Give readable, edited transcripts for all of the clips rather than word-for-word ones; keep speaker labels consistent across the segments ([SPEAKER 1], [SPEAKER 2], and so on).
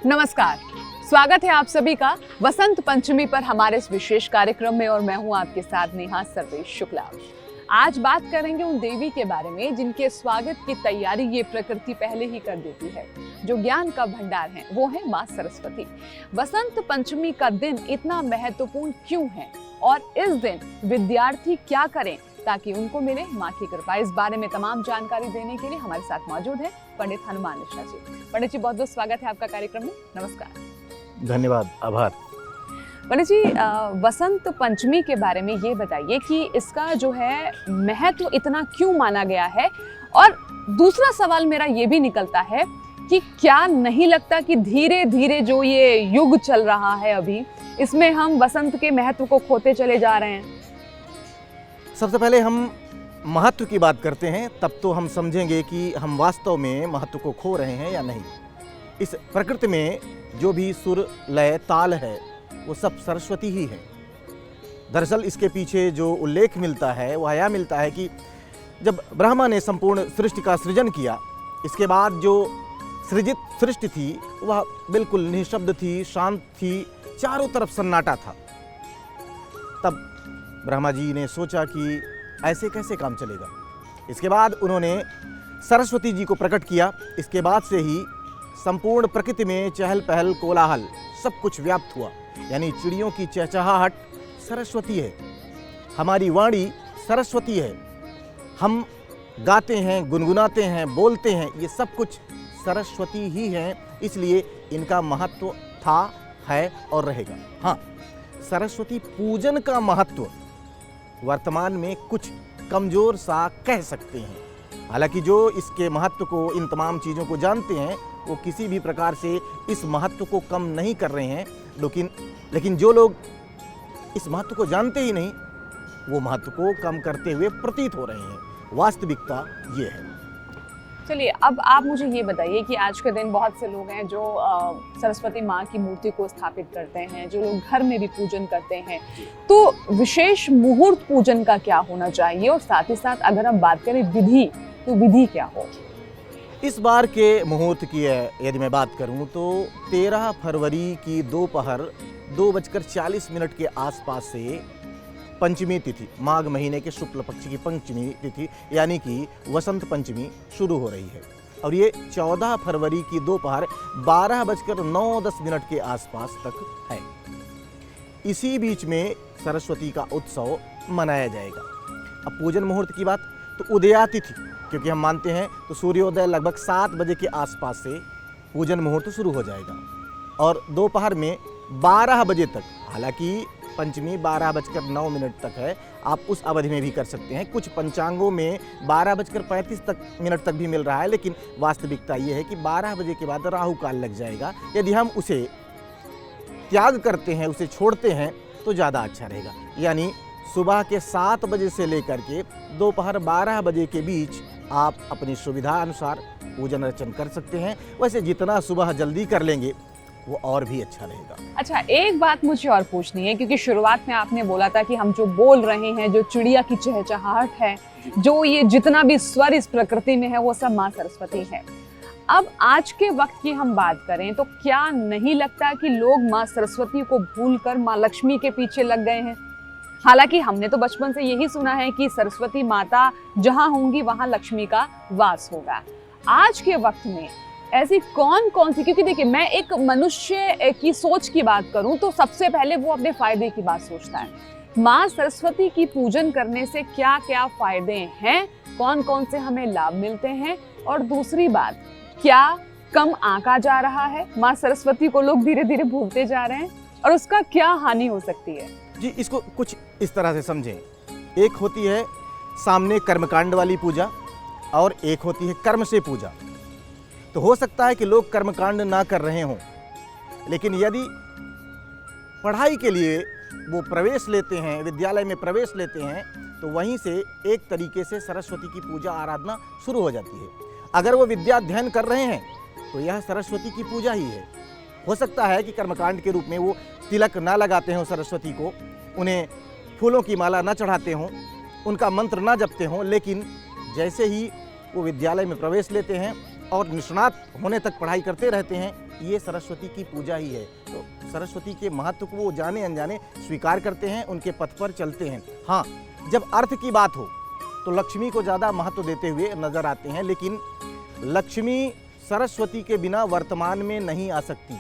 [SPEAKER 1] नमस्कार, स्वागत है आप सभी का वसंत पंचमी पर हमारे इस विशेष कार्यक्रम में और मैं हूं आपके साथ नेहा सर्वेश शुक्ला। आज बात करेंगे उन देवी के बारे में जिनके स्वागत की तैयारी ये प्रकृति पहले ही कर देती है, जो ज्ञान का भंडार है, वो है माँ सरस्वती। वसंत पंचमी का दिन इतना महत्वपूर्ण क्यों है और इस दिन विद्यार्थी क्या करें ताकि उनको मिले माँ की कृपा, इस बारे में तमाम जानकारी देने के लिए हमारे साथ मौजूद है पंडित हनुमान मिश्रा जी। पंडित जी, बहुत बहुत स्वागत है आपका कार्यक्रम में। नमस्कार।
[SPEAKER 2] धन्यवाद, आभार।
[SPEAKER 1] पंडित जी, वसंत पंचमी के बारे में ये बताइए कि इसका जो है महत्व इतना क्यों माना गया है, और दूसरा सवाल मेरा ये भी निकलता है कि क्या नहीं लगता कि धीरे धीरे जो ये युग चल रहा है अभी, इसमें हम वसंत के महत्व को खोते चले जा रहे हैं?
[SPEAKER 2] सबसे पहले हम महत्व की बात करते हैं, तब तो हम समझेंगे कि हम वास्तव में महत्व को खो रहे हैं या नहीं। इस प्रकृति में जो भी सुर, लय, ताल है, वो सब सरस्वती ही है। दरअसल इसके पीछे जो उल्लेख मिलता है वह यह मिलता है कि जब ब्रह्मा ने संपूर्ण सृष्टि का सृजन किया, इसके बाद जो सृजित सृष्टि थी वह बिल्कुल निःशब्द थी, शांत थी, चारों तरफ सन्नाटा था। तब ब्रह्मा जी ने सोचा कि ऐसे कैसे काम चलेगा। इसके बाद उन्होंने सरस्वती जी को प्रकट किया। इसके बाद से ही संपूर्ण प्रकृति में चहल पहल, कोलाहल सब कुछ व्याप्त हुआ। यानी चिड़ियों की चहचहाहट सरस्वती है, हमारी वाणी सरस्वती है, हम गाते हैं, गुनगुनाते हैं, बोलते हैं, ये सब कुछ सरस्वती ही हैं। इसलिए इनका महत्व था, है और रहेगा। हाँ, सरस्वती पूजन का महत्व वर्तमान में कुछ कमज़ोर सा कह सकते हैं। हालांकि जो इसके महत्व को, इन तमाम चीज़ों को जानते हैं, वो किसी भी प्रकार से इस महत्व को कम नहीं कर रहे हैं। लेकिन जो लोग इस महत्व को जानते ही नहीं, वो महत्व को कम करते हुए प्रतीत हो रहे हैं। वास्तविकता ये है।
[SPEAKER 1] चलिए, अब आप मुझे ये बताइए कि आज के दिन बहुत से लोग हैं जो सरस्वती माँ की मूर्ति को स्थापित करते हैं, जो लोग घर में भी पूजन करते हैं, तो विशेष मुहूर्त पूजन का क्या होना चाहिए, और साथ ही साथ अगर हम बात करें विधि, तो विधि क्या हो?
[SPEAKER 2] इस बार के मुहूर्त की यदि मैं बात करूं तो 13 फरवरी की दोपहर 2:40 के आसपास से पंचमी तिथि, माघ महीने के शुक्ल पक्ष की पंचमी तिथि यानी कि वसंत पंचमी शुरू हो रही है, और ये 14 फरवरी की दोपहर 12:09 के आसपास तक है। इसी बीच में सरस्वती का उत्सव मनाया जाएगा। अब पूजन मुहूर्त की बात, तो उदयातिथि, क्योंकि हम मानते हैं तो सूर्योदय लगभग 7 बजे के आसपास से पूजन मुहूर्त शुरू हो जाएगा, और दोपहर में 12 बजे तक, हालांकि पंचमी 12:09 तक है, आप उस अवधि में भी कर सकते हैं। कुछ पंचांगों में 12:35 तक भी मिल रहा है, लेकिन वास्तविकता ये है कि 12 बजे के बाद राहु काल लग जाएगा। यदि हम उसे त्याग करते हैं, उसे छोड़ते हैं, तो ज़्यादा अच्छा रहेगा। यानी सुबह के 7 बजे से लेकर के दोपहर 12 बजे के बीच आप अपनी सुविधा अनुसार पूजन अर्चन कर सकते हैं। वैसे जितना सुबह जल्दी कर लेंगे वो और भी अच्छा रहेगा।
[SPEAKER 1] अच्छा, एक बात मुझे और पूछनी है, क्योंकि शुरुआत में आपने बोला था कि हम जो बोल रहे हैं, जो चिड़िया की चहचहाहट है, जो ये जितना भी स्वर इस प्रकृति में है, वो सब माँ सरस्वती है। अब आज के वक्त की हम बात करें तो क्या नहीं लगता कि लोग माँ सरस्वती को भूलकर माँ लक्ष्मी के पीछे लग गए हैं? हालांकि हमने तो बचपन से यही सुना है कि सरस्वती माता जहाँ होंगी वहाँ लक्ष्मी का वास होगा। आज के वक्त में ऐसी कौन कौन सी, क्योंकि देखिए, मैं एक मनुष्य की सोच की बात करूं तो सबसे पहले वो अपने फायदे की बात सोचता है। माँ सरस्वती की पूजन करने से क्या क्या फायदे हैं, कौन कौन से हमें लाभ मिलते हैं, और दूसरी बात, क्या कम आंका जा रहा है, माँ सरस्वती को लोग धीरे धीरे भूलते जा रहे हैं, और उसका क्या हानि हो सकती है?
[SPEAKER 2] जी, इसको कुछ इस तरह से समझें। एक होती है सामने कर्मकांड वाली पूजा, और एक होती है कर्म से पूजा। तो हो सकता है कि लोग कर्मकांड ना कर रहे हों, लेकिन यदि पढ़ाई के लिए वो प्रवेश लेते हैं, विद्यालय में प्रवेश लेते हैं, तो वहीं से एक तरीके से सरस्वती की पूजा आराधना शुरू हो जाती है। अगर वो विद्या अध्ययन कर रहे हैं तो यह सरस्वती की पूजा ही है। हो सकता है कि कर्मकांड के रूप में वो तिलक ना लगाते हों सरस्वती को, उन्हें फूलों की माला ना चढ़ाते हों, उनका मंत्र ना जपते हों, लेकिन जैसे ही वो विद्यालय में प्रवेश लेते हैं और निष्णात होने तक पढ़ाई करते रहते हैं, ये सरस्वती की पूजा ही है। तो सरस्वती के महत्व को वो जाने अनजाने स्वीकार करते हैं, उनके पथ पर चलते हैं। हाँ, जब अर्थ की बात हो तो लक्ष्मी को ज़्यादा महत्व देते हुए नजर आते हैं, लेकिन लक्ष्मी सरस्वती के बिना वर्तमान में नहीं आ सकती।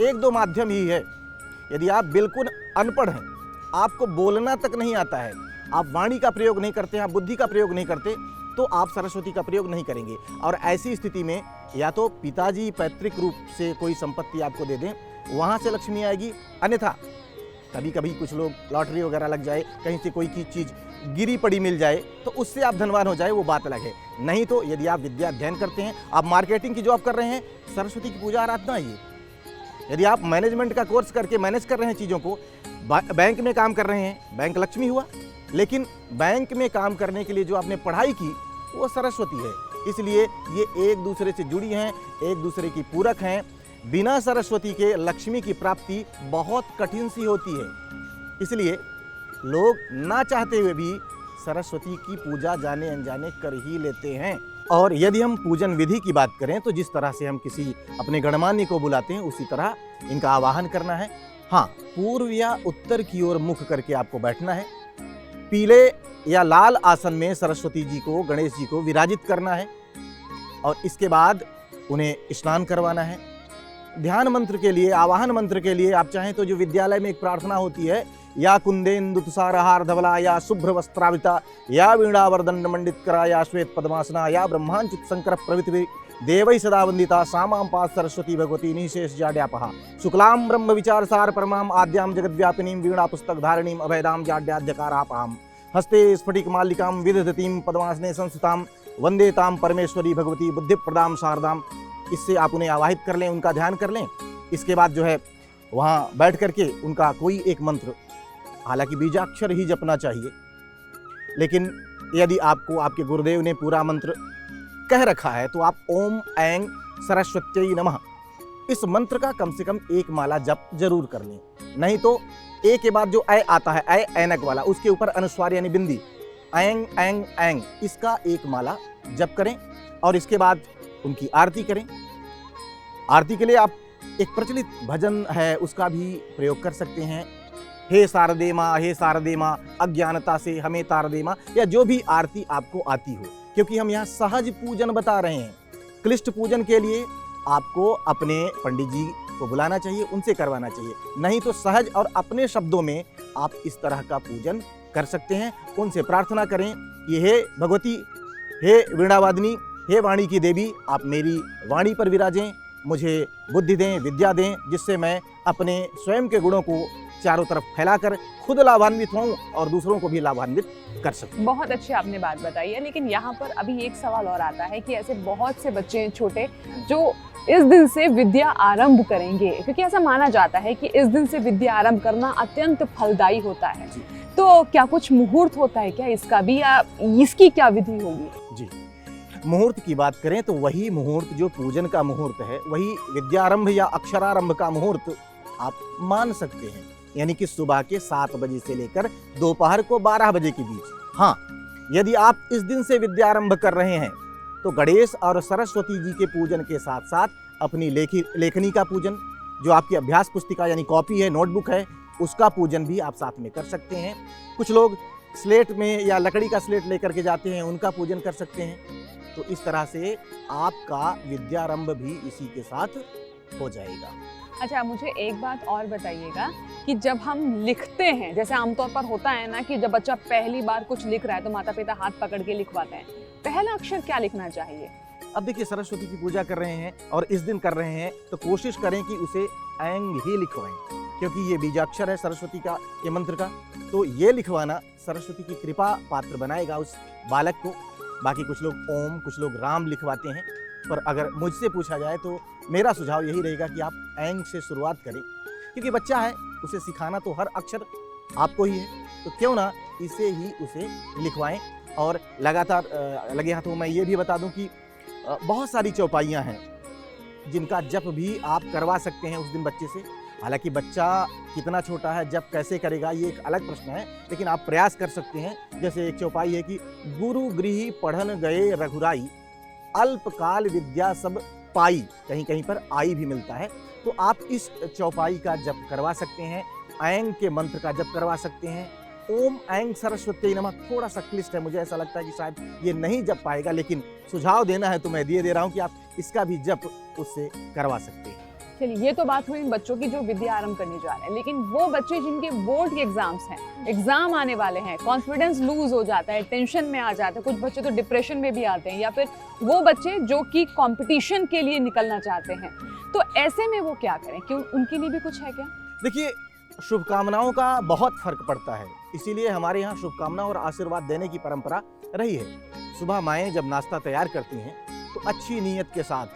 [SPEAKER 2] एक दो माध्यम ही है। यदि आप बिल्कुल अनपढ़ हैं, आपको बोलना तक नहीं आता है, आप वाणी का प्रयोग नहीं करते, आप बुद्धि का प्रयोग नहीं करते, तो आप सरस्वती का प्रयोग नहीं करेंगे। और ऐसी स्थिति में या तो पिताजी पैतृक रूप से कोई संपत्ति आपको दे दें, वहाँ से लक्ष्मी आएगी, अन्यथा कभी कभी कुछ लोग लॉटरी वगैरह लग जाए, कहीं से कोई की चीज़ गिरी पड़ी मिल जाए तो उससे आप धनवान हो जाए, वो बात अलग है। नहीं तो यदि आप विद्या अध्ययन करते हैं, आप मार्केटिंग की जॉब कर रहे हैं, सरस्वती की पूजा आराधना है ये। यदि आप मैनेजमेंट का कोर्स करके मैनेज कर रहे हैं चीज़ों को, बैंक में काम कर रहे हैं, बैंक लक्ष्मी हुआ। लेकिन बैंक में काम करने के लिए जो आपने पढ़ाई की वो सरस्वती है। इसलिए ये एक दूसरे से जुड़ी हैं, एक दूसरे की पूरक हैं। बिना सरस्वती के लक्ष्मी की प्राप्ति बहुत कठिन सी होती है। इसलिए लोग ना चाहते हुए भी सरस्वती की पूजा जाने अनजाने कर ही लेते हैं। और यदि हम पूजन विधि की बात करें तो जिस तरह से हम किसी अपने गणमान्य को बुलाते हैं, उसी तरह इनका आवाहन करना है। हाँ, पूर्व या उत्तर की ओर मुख करके आपको बैठना है। पीले या लाल आसन में सरस्वती जी को, गणेश जी को विराजित करना है और इसके बाद उन्हें स्नान करवाना है। ध्यान मंत्र के लिए, आवाहन मंत्र के लिए आप चाहें तो जो विद्यालय में एक प्रार्थना होती है, या कुंदेन्दु तुषारहार धवला, या शुभ्र वस्त्रावृता, या वीणावर्दंड मंडित करा, या श्वेत पद्मासना, या ब्रह्मांचित शंकर प्रभृति देवै सदा वंदिता, सामां पास सरस्वती भगवती निशेष जाड्यापहा, शुक्लां ब्रह्म विचार सार परमां आद्यां जगद्व्यापिनीं वीणा पुस्तक धारिणीं अभयदां जाड्याद्यकारापहां, हस्ते स्फटिक मालिकां विदधतीं पद्मासने संस्थितां वंदे तां परमेश्वरी भगवती बुद्धिप्रदां शारदां। इससे आप उन्हें आवाहित कर लें, उनका ध्यान कर लें। इसके बाद जो है वहाँ बैठ करके उनका कोई एक मंत्र, हालांकि बीजाक्षर ही जपना चाहिए, लेकिन यदि आपको आपके गुरुदेव ने पूरा मंत्र कह रखा है तो आप ओम ऐं सरस्वत्यै नमः इस मंत्र का कम से कम एक माला जप जरूर कर लें। नहीं तो ए के बाद जो ऐ आता है, ऐ ऐनक वाला, उसके ऊपर अनुस्वार यानी बिंदी, ऐं ऐं ऐं, इसका एक माला जप करें और इसके बाद उनकी आरती करें। आरती के लिए आप एक प्रचलित भजन है उसका भी प्रयोग कर सकते हैं। हे शारदे माँ, हे शारदे माँ, अज्ञानता से हमें तार दे माँ, या जो भी आरती आपको आती हो, क्योंकि हम यहाँ सहज पूजन बता रहे हैं। क्लिष्ट पूजन के लिए आपको अपने पंडित जी को बुलाना चाहिए, उनसे करवाना चाहिए। नहीं तो सहज और अपने शब्दों में आप इस तरह का पूजन कर सकते हैं। उनसे प्रार्थना करें कि हे भगवती, हे वीणावादिनी, हे वाणी की देवी, आप मेरी वाणी पर विराजें, मुझे बुद्धि दें, विद्या दें, जिससे मैं अपने स्वयं के गुणों को चारों तरफ फैलाकर खुद लाभान्वित होऊं और दूसरों को भी लाभान्वित कर सकूं।
[SPEAKER 1] बहुत अच्छी आपने बात बताई है, लेकिन यहाँ पर अभी एक सवाल और आता है कि ऐसे बहुत से बच्चे हैं छोटे जो इस दिन से विद्या आरंभ करेंगे, क्योंकि ऐसा माना जाता है कि इस दिन से विद्या आरंभ करना अत्यंत फलदायी होता है। तो क्या कुछ मुहूर्त होता है क्या इसका भी, या इसकी क्या विधि होगी?
[SPEAKER 2] जी, मुहूर्त की बात करें तो वही मुहूर्त जो पूजन का मुहूर्त है, वही विद्यारंभ या अक्षरारंभ का मुहूर्त आप मान सकते हैं। यानी कि सुबह के 7 बजे से लेकर दोपहर को 12 बजे के बीच। हाँ, यदि आप इस दिन से विद्यारंभ कर रहे हैं तो गणेश और सरस्वती जी के पूजन के साथ साथ अपनी लेखनी का पूजन, जो आपकी अभ्यास पुस्तिका यानी कॉपी है, नोटबुक है, उसका पूजन भी आप साथ में कर सकते हैं। कुछ लोग स्लेट में या लकड़ी का स्लेट लेकर के जाते हैं, उनका पूजन कर सकते हैं। तो इस तरह से आपका विद्यारंभ भी इसी के साथ हो जाएगा।
[SPEAKER 1] अच्छा, मुझे एक बात और बताइएगा कि जब हम लिखते हैं, जैसे आमतौर पर होता है ना कि जब बच्चा पहली बार कुछ लिख रहा है तो माता पिता हाथ पकड़ के लिखवाते हैं, पहला अक्षर क्या लिखना चाहिए?
[SPEAKER 2] अब देखिए, सरस्वती की पूजा कर रहे हैं और इस दिन कर रहे हैं तो कोशिश करें कि उसे ऐंग ही लिखवाएं, क्योंकि ये बीजाक्षर है सरस्वती का, ये मंत्र का। तो ये लिखवाना सरस्वती की कृपा पात्र बनाएगा उस बालक को। बाकी कुछ लोग ओम, कुछ लोग राम लिखवाते हैं, पर अगर मुझसे पूछा जाए तो मेरा सुझाव यही रहेगा कि आप ऐंग से शुरुआत करें, क्योंकि बच्चा है, उसे सिखाना तो हर अक्षर आपको ही है। तो क्यों ना इसे ही उसे लिखवाएं। और लगातार लगे हाथों मैं ये भी बता दूं कि बहुत सारी चौपाइयाँ हैं जिनका जप भी आप करवा सकते हैं उस दिन बच्चे से। हालांकि बच्चा कितना छोटा है, जप कैसे करेगा ये एक अलग प्रश्न है, लेकिन आप प्रयास कर सकते हैं। जैसे एक चौपाई है कि गुरु गृह पढ़न गए रघुराई, अल्पकाल विद्या सब पाई, कहीं कहीं पर आई भी मिलता है, तो आप इस चौपाई का जप करवा सकते हैं, ऐंग के मंत्र का जप करवा सकते हैं। ओम ऐंग सरस्वती नमः थोड़ा सा क्लिष्ट है, मुझे ऐसा लगता है कि शायद ये नहीं जप पाएगा, लेकिन सुझाव देना है तो मैं दे रहा हूँ कि आप इसका भी जप उससे करवा सकते हैं।
[SPEAKER 1] चलिए, ये तो बात हुई इन बच्चों की जो विद्या आरंभ करने जा रहे हैं, लेकिन वो बच्चे जिनके बोर्ड के एग्जाम्स हैं, एग्जाम आने वाले हैं, कॉन्फिडेंस लूज हो जाता है, टेंशन में आ जाते हैं, कुछ बच्चे तो डिप्रेशन में भी आते हैं, या फिर वो बच्चे जो कि कंपटीशन के लिए निकलना चाहते हैं, तो ऐसे में वो क्या करें? क्यों, उनके लिए भी कुछ है क्या?
[SPEAKER 2] देखिए, शुभकामनाओं का बहुत फर्क पड़ता है, इसीलिए हमारे यहाँ शुभकामना और आशीर्वाद देने की परंपरा रही है। सुबह माएँ जब नाश्ता तैयार करती हैं तो अच्छी नीयत के साथ,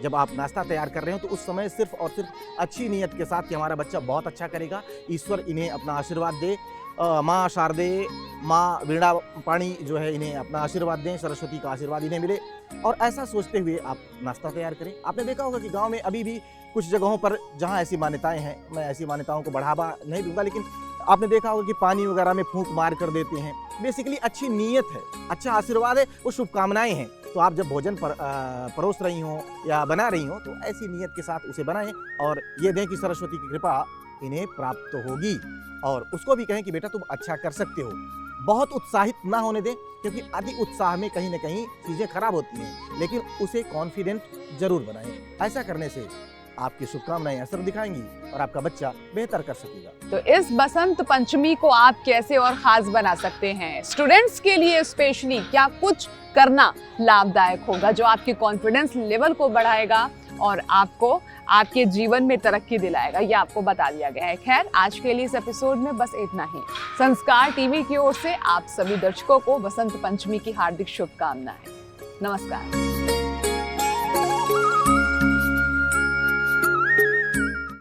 [SPEAKER 2] जब आप नाश्ता तैयार कर रहे हो तो उस समय सिर्फ और सिर्फ अच्छी नीयत के साथ कि हमारा बच्चा बहुत अच्छा करेगा, ईश्वर इन्हें अपना आशीर्वाद दे, माँ शारदे, माँ वीणा पाणी जो है इन्हें अपना आशीर्वाद दें, सरस्वती का आशीर्वाद इन्हें मिले, और ऐसा सोचते हुए आप नाश्ता तैयार करें। आपने देखा होगा कि गांव में अभी भी कुछ जगहों पर जहां ऐसी मान्यताएं हैं, मैं ऐसी मान्यताओं को बढ़ावा नहीं दूंगा, लेकिन आपने देखा होगा कि पानी वगैरह में फूंक मार कर देते हैं। बेसिकली अच्छी नीयत है, अच्छा आशीर्वाद है, वो शुभकामनाएं हैं। तो आप जब भोजन परोस रही हो या बना रही हो तो ऐसी नीयत के साथ उसे बनाएं और ये दें कि सरस्वती की कृपा इन्हें प्राप्त होगी, और उसको भी कहें कि बेटा तुम अच्छा कर सकते हो। बहुत उत्साहित ना होने दें, क्योंकि अति उत्साह में कहीं ना कहीं चीज़ें खराब होती हैं, लेकिन उसे कॉन्फिडेंट जरूर बनाएं। ऐसा करने से आपकी शुभकामनाएं असर दिखाएंगी और आपका बच्चा बेहतर कर सकेगा।
[SPEAKER 1] तो इस बसंत पंचमी को आप कैसे और खास बना सकते हैं? स्टूडेंट्स के लिए स्पेशली क्या कुछ करना लाभदायक होगा जो आपके कॉन्फिडेंस लेवल को बढ़ाएगा और आपको आपके जीवन में तरक्की दिलाएगा, ये आपको बता दिया गया है। खैर, आज के लिए इस एपिसोड में बस इतना ही। संस्कार टीवी की ओर से आप सभी दर्शकों को बसंत पंचमी की हार्दिक शुभकामनाएं। नमस्कार।